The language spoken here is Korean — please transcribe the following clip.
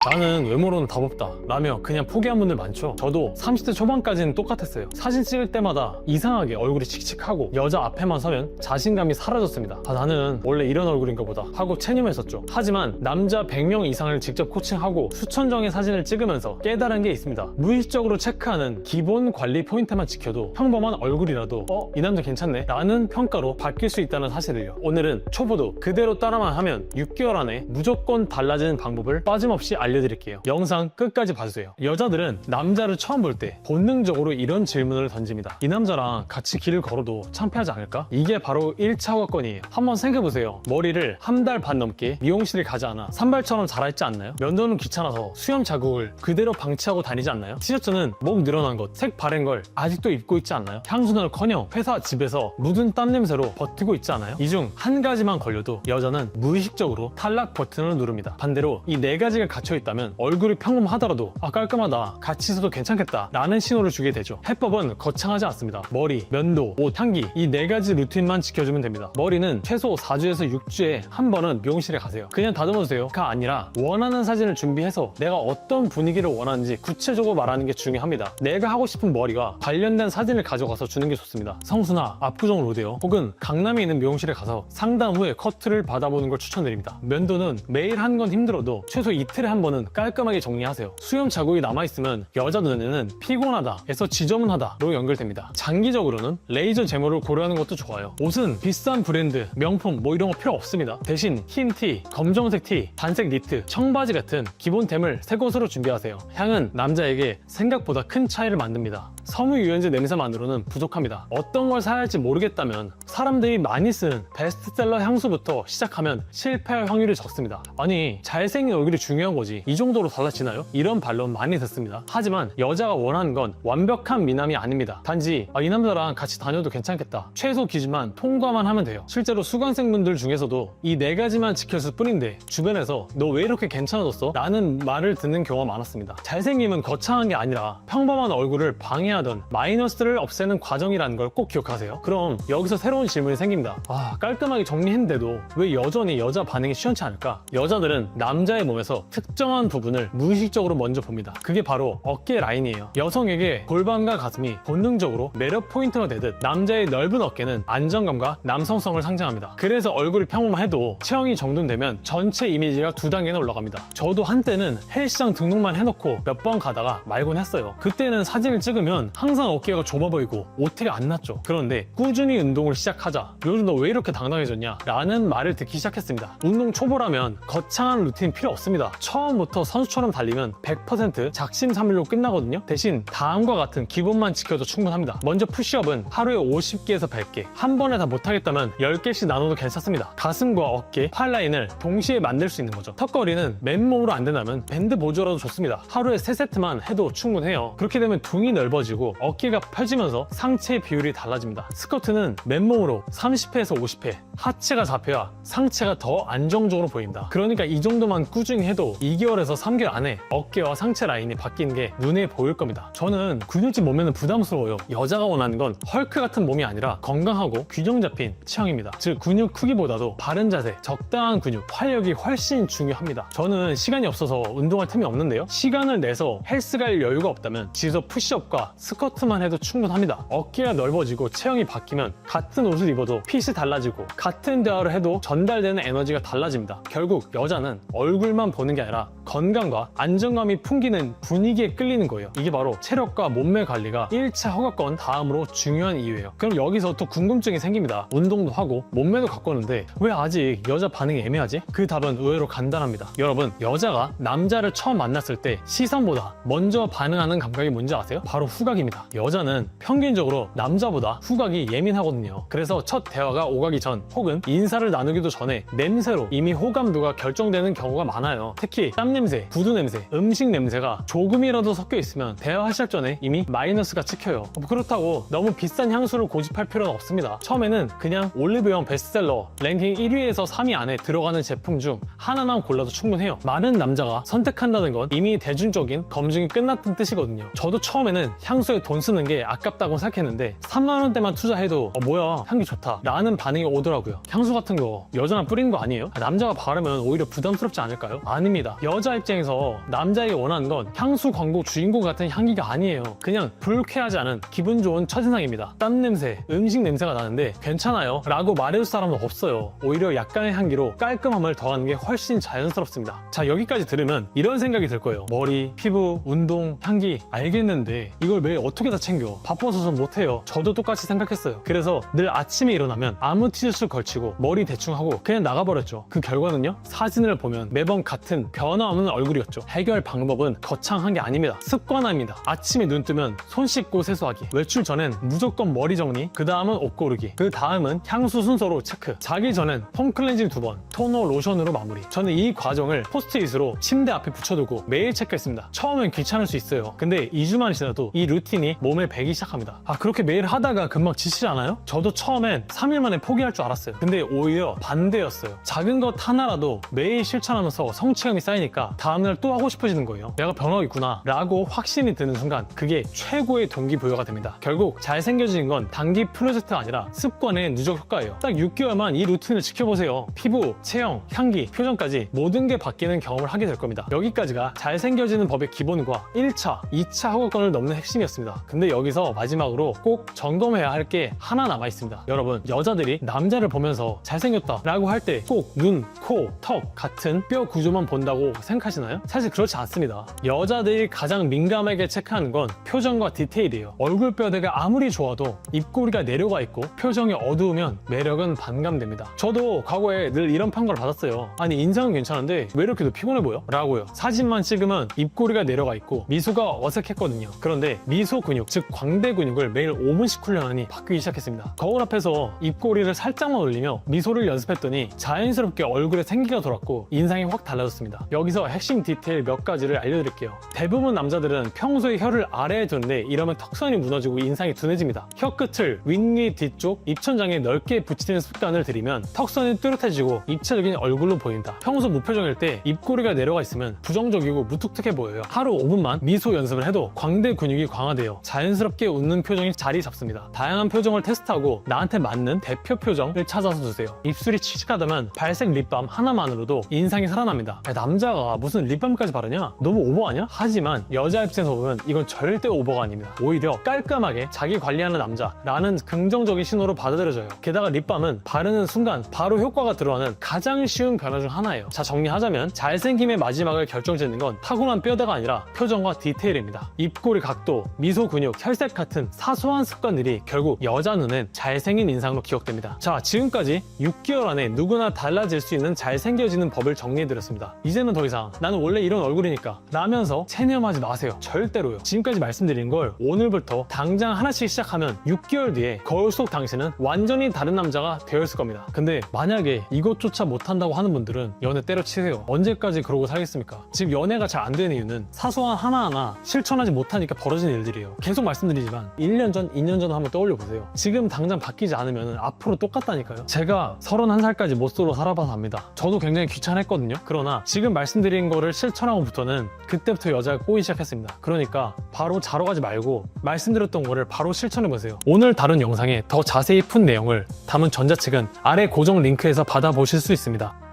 나는 외모로는 답 없다 라며 그냥 포기한 분들 많죠. 저도 30대 초반까지는 똑같았어요. 사진 찍을 때마다 이상하게 얼굴이 칙칙하고 여자 앞에만 서면 자신감이 사라졌습니다. 나는 원래 이런 얼굴인가 보다 하고 체념했었죠. 하지만 남자 100명 이상을 직접 코칭하고 수천 장의 사진을 찍으면서 깨달은 게 있습니다. 무의식적으로 체크하는 기본 관리 포인트만 지켜도 평범한 얼굴이라도 이 남자 괜찮네 라는 평가로 바뀔 수 있다는 사실을요. 오늘은 초보도 그대로 따라만 하면 6개월 안에 무조건 달라지는 방법을 빠짐없이 알려드릴게요. 영상 끝까지 봐주세요. 여자들은 남자를 처음 볼 때 본능적으로 이런 질문을 던집니다. 이 남자랑 같이 길을 걸어도 창피하지 않을까? 이게 바로 1차 허가건이에요. 한번 생각해보세요. 머리를 한 달 반 넘게 미용실에 가지 않아 산발처럼 자라있지 않나요? 면도는 귀찮아서 수염 자국을 그대로 방치하고 다니지 않나요? 티셔츠는 목 늘어난 것, 색 바른 걸 아직도 입고 있지 않나요? 향수는커녕 회사 집에서 묻은 땀 냄새로 버티고 있지 않아요? 이 중 한 가지만 걸려도 여자는 무의식적으로 탈락 버튼을 누릅니다. 반대로 이 네 가지가 갇혀있다면 얼굴이 평범하더라도 깔끔하다, 같이 있어도 괜찮겠다 라는 신호를 주게 되죠. 해법은 거창하지 않습니다. 머리, 면도, 옷, 향기 이 네 가지 루틴만 지켜주면 됩니다. 머리는 최소 4주에서 6주에 한 번은 미용실에 가세요. 그냥 다듬어주세요가 아니라 원하는 사진을 준비해서 내가 어떤 분위기를 원하는지 구체적으로 말하는 게 중요합니다. 내가 하고 싶은 머리와 관련된 사진을 가져가서 주는 게 좋습니다. 성수나 압구정 로데오 혹은 강남에 있는 미용실에 가서 상담 후에 커트를 받아보는 걸 추천드립니다. 면도는 매일 한 건 힘들어도 최소 이틀에 한 번은 깔끔하게 정리하세요. 수염 자국이 남아있으면 여자 눈에는 피곤하다에서 지저분하다로 연결됩니다. 장기적으로는 레이저 제모를 고려하는 것도 좋아요. 옷은 비싼 브랜드, 명품 이런 거 필요 없습니다. 대신 흰 티, 검정색 티, 단색 니트, 청바지 같은 기본템을 새 것으로 준비하세요. 향은 남자에게 생각보다 큰 차이를 만듭니다. 섬유유연제 냄새만으로는 부족합니다. 어떤 걸 사야 할지 모르겠다면 사람들이 많이 쓰는 베스트셀러 향수부터 시작하면 실패할 확률이 적습니다. 아니 잘생긴 얼굴이 중요한 거지 이 정도로 달라지나요? 이런 반론 많이 듣습니다. 하지만 여자가 원하는 건 완벽한 미남이 아닙니다. 단지 이 남자랑 같이 다녀도 괜찮겠다 최소 기준만 통과만 하면 돼요. 실제로 수강생분들 중에서도 이 네 가지만 지켰을 뿐인데 주변에서 너 왜 이렇게 괜찮아졌어? 라는 말을 듣는 경우가 많았습니다. 잘생김은 거창한 게 아니라 평범한 얼굴을 방해하던 마이너스를 없애는 과정이라는 걸 꼭 기억하세요. 그럼 여기서 새로운 질문이 생깁니다. 깔끔하게 정리했는데도 왜 여전히 여자 반응이 시원치 않을까? 여자들은 남자의 몸에서 특정한 부분을 무의식적으로 먼저 봅니다. 그게 바로 어깨 라인이에요. 여성에게 골반과 가슴이 본능적으로 매력 포인트가 되듯 남자의 넓은 어깨는 안정감과 남성성을 상징합니다. 그래서 얼굴이 평범해도 체형이 정돈되면 전체 이미지가 2단계나 올라갑니다. 저도 한때는 헬스장 등록만 해놓고 몇 번 가다가 말곤 했어요. 그때는 사진을 찍으면 항상 어깨가 좁아 보이고 오태가 안 났죠. 그런데 꾸준히 운동을 시작하자 요즘 너 왜 이렇게 당당해졌냐? 라는 말을 듣기 시작했습니다. 운동 초보라면 거창한 루틴 필요 없습니다. 처음부터 선수처럼 달리면 100% 작심삼일로 끝나거든요. 대신 다음과 같은 기본만 지켜도 충분합니다. 먼저 푸시업은 하루에 50개에서 100개, 한 번에 다 못하겠다면 10개씩 나눠도 괜찮습니다. 가슴과 어깨, 팔 라인을 동시에 만들 수 있는 거죠. 턱걸이는 맨몸으로 안 된다면 밴드 보조라도 좋습니다. 하루에 3세트만 해도 충분해요. 그렇게 되면 둥이 넓어지고 어깨가 펴지면서 상체의 비율이 달라집니다. 스쿼트는 맨몸으로 30회에서 50회, 하체가 잡혀야 상체가 더 안정적으로 보입니다. 그러니까 이 정도만 꾸준히 해도 2개월에서 3개월 안에 어깨와 상체 라인이 바뀌는 게 눈에 보일 겁니다. 저는 근육질 몸매는 부담스러워요. 여자가 원하는 건 헐크 같은 몸이 아니라 건강하고 균형 잡힌 체형입니다. 즉 근육 크기보다도 바른 자세, 적당한 근육, 활력이 훨씬 중요합니다. 저는 시간이 없어서 운동할 틈이 없는데요. 시간을 내서 헬스 갈 여유가 없다면 집에서 푸시업과 스쿼트만 해도 충분합니다. 어깨가 넓어지고 체형이 바뀌면 같은 옷을 입어도 핏이 달라지고 같은 대화를 해도 전달되는 에너지가 달라집니다. 결국 여자는 얼굴만 보는 게 아니라 건강과 안정감이 풍기는 분위기에 끌리는 거예요. 이게 바로 체력과 몸매 관리가 1차 허가권 다음으로 중요한 이유예요. 그럼 여기서 또 궁금증이 생깁니다. 운동도 하고 몸매도 가꿨는데 왜 아직 여자 반응이 애매하지? 그 답은 의외로 간단합니다. 여러분, 여자가 남자를 처음 만났을 때 시선보다 먼저 반응하는 감각이 뭔지 아세요? 바로 후각입니다. 여자는 평균적으로 남자보다 후각이 예민하거든요. 그래서 첫 대화가 오가기 전 혹은 인사를 나누기도 전에 냄새로 이미 호감도가 결정되는 경우가 많아요. 특히 땀 냄새, 구두 냄새, 음식 냄새가 조금이라도 섞여 있으면 대화 시작 전에 이미 마이너스가 찍혀요. 그렇다고 너무 비싼 향수를 고집할 필요는 없습니다. 처음에는 그냥 올리브영 베스트셀러 랭킹 1위에서 3위 안에 들어가는 제품 중 하나만 골라도 충분해요. 많은 남자가 선택한다는 건 이미 대중적인 검증이 끝났던 뜻이거든요. 저도 처음에는 향수 향수에 돈 쓰는 게 아깝다고 생각했는데 3만 원대만 투자해도 뭐야 향기 좋다 라는 반응이 오더라고요. 향수 같은 거 여자나 뿌리는 거 아니에요? 남자가 바르면 오히려 부담스럽지 않을까요? 아닙니다. 여자 입장에서 남자에게 원하는 건 향수 광고 주인공 같은 향기가 아니에요. 그냥 불쾌하지 않은 기분 좋은 첫인상입니다. 땀 냄새, 음식 냄새가 나는데 괜찮아요 라고 말해줄 사람은 없어요. 오히려 약간의 향기로 깔끔함을 더하는 게 훨씬 자연스럽습니다. 자, 여기까지 들으면 이런 생각이 들 거예요. 머리, 피부, 운동, 향기 알겠는데 이걸 매일 어떻게 다 챙겨? 바빠서 좀 못해요. 저도 똑같이 생각했어요. 그래서 늘 아침에 일어나면 아무 티셔츠 걸치고 머리 대충 하고 그냥 나가버렸죠. 그 결과는요, 사진을 보면 매번 같은 변화없는 얼굴이었죠. 해결 방법은 거창한 게 아닙니다. 습관화입니다. 아침에 눈 뜨면 손 씻고 세수하기, 외출 전엔 무조건 머리 정리, 그 다음은 옷 고르기, 그 다음은 향수 순서로 체크, 자기 전엔 폼 클렌징 2번, 토너, 로션으로 마무리. 저는 이 과정을 포스트잇으로 침대 앞에 붙여두고 매일 체크했습니다. 처음엔 귀찮을 수 있어요. 근데 2주만 지나도 이 루틴이 몸에 배기 시작합니다. 그렇게 매일 하다가 금방 지치지 않아요? 저도 처음엔 3일 만에 포기할 줄 알았어요. 근데 오히려 반대였어요. 작은 것 하나라도 매일 실천하면서 성취감이 쌓이니까 다음날 또 하고 싶어지는 거예요. 내가 변화가 있구나 라고 확신이 드는 순간 그게 최고의 동기부여가 됩니다. 결국 잘생겨지는 건 단기 프로젝트가 아니라 습관의 누적 효과예요. 딱 6개월만 이 루틴을 지켜보세요. 피부, 체형, 향기, 표정까지 모든 게 바뀌는 경험을 하게 될 겁니다. 여기까지가 잘생겨지는 법의 기본과 1차, 2차 허가권을 넘는 핵심이었습니다. 근데 여기서 마지막으로 꼭 점검해야 할 게 하나 남아있습니다. 여러분, 여자들이 남자를 보면서 잘생겼다 라고 할 때 꼭 눈, 코, 턱 같은 뼈 구조만 본다고 생각하시나요? 사실 그렇지 않습니다. 여자들이 가장 민감하게 체크하는 건 표정과 디테일이에요. 얼굴 뼈대가 아무리 좋아도 입꼬리가 내려가 있고 표정이 어두우면 매력은 반감됩니다. 저도 과거에 늘 이런 평가를 받았어요. 아니, 인상은 괜찮은데 왜 이렇게 더 피곤해 보여? 라고요. 사진만 찍으면 입꼬리가 내려가 있고 미소가 어색했거든요. 그런데 미소 근육, 즉 광대 근육을 매일 5분씩 훈련하니 바뀌기 시작했습니다. 거울 앞에서 입꼬리를 살짝만 올리며 미소를 연습했더니 자연스럽게 얼굴에 생기가 돌았고 인상이 확 달라졌습니다. 여기서 핵심 디테일 몇 가지를 알려드릴게요. 대부분 남자들은 평소에 혀를 아래에 두는데 이러면 턱선이 무너지고 인상이 둔해집니다. 혀 끝을 윗니 뒤쪽 입천장에 넓게 붙이는 습관을 들이면 턱선이 뚜렷해지고 입체적인 얼굴로 보인다. 평소 무표정일 때 입꼬리가 내려가 있으면 부정적이고 무뚝뚝해 보여요. 하루 5분만 미소 연습을 해도 광대 근육이 강화되어 자연스럽게 웃는 표정이 자리 잡습니다. 다양한 표정을 테스트하고 나한테 맞는 대표 표정을 찾아서 주세요. 입술이 칙칙하다면 발색 립밤 하나만으로도 인상이 살아납니다. 남자가 무슨 립밤까지 바르냐? 너무 오버 아니야? 하지만 여자 입장에서 보면 이건 절대 오버가 아닙니다. 오히려 깔끔하게 자기 관리하는 남자라는 긍정적인 신호로 받아들여져요. 게다가 립밤은 바르는 순간 바로 효과가 들어가는 가장 쉬운 변화 중 하나예요. 자, 정리하자면 잘생김의 마지막을 결정짓는 건 타고난 뼈대가 아니라 표정과 디테일입니다. 입꼬리 각도, 미소 근육, 혈색 같은 사소한 습관들이 결국 여자 눈엔 잘생긴 인상으로 기억됩니다. 자, 지금까지 6개월 안에 누구나 달라질 수 있는 잘생겨지는 법을 정리해드렸습니다. 이제는 더 이상 나는 원래 이런 얼굴이니까 라면서 체념하지 마세요. 절대로요. 지금까지 말씀드린 걸 오늘부터 당장 하나씩 시작하면 6개월 뒤에 거울 속 당신은 완전히 다른 남자가 되어있을 겁니다. 근데 만약에 이것조차 못한다고 하는 분들은 연애 때려치세요. 언제까지 그러고 살겠습니까? 지금 연애가 잘 안 되는 이유는 사소한 하나하나 실천하지 못하니까 벌어진 일들이에요. 계속 말씀드리지만 1년 전, 2년 전 한번 떠올려 보세요. 지금 당장 바뀌지 않으면 앞으로 똑같다니까요. 제가 31살까지 모쏠로 살아봐서 압니다. 저도 굉장히 귀찮았거든요. 그러나 지금 말씀드린 거를 실천하고부터는 그때부터 여자가 꼬이기 시작했습니다. 그러니까 바로 자러 가지 말고 말씀드렸던 거를 바로 실천해보세요. 오늘 다룬 영상에 더 자세히 푼 내용을 담은 전자책은 아래 고정 링크에서 받아보실 수 있습니다.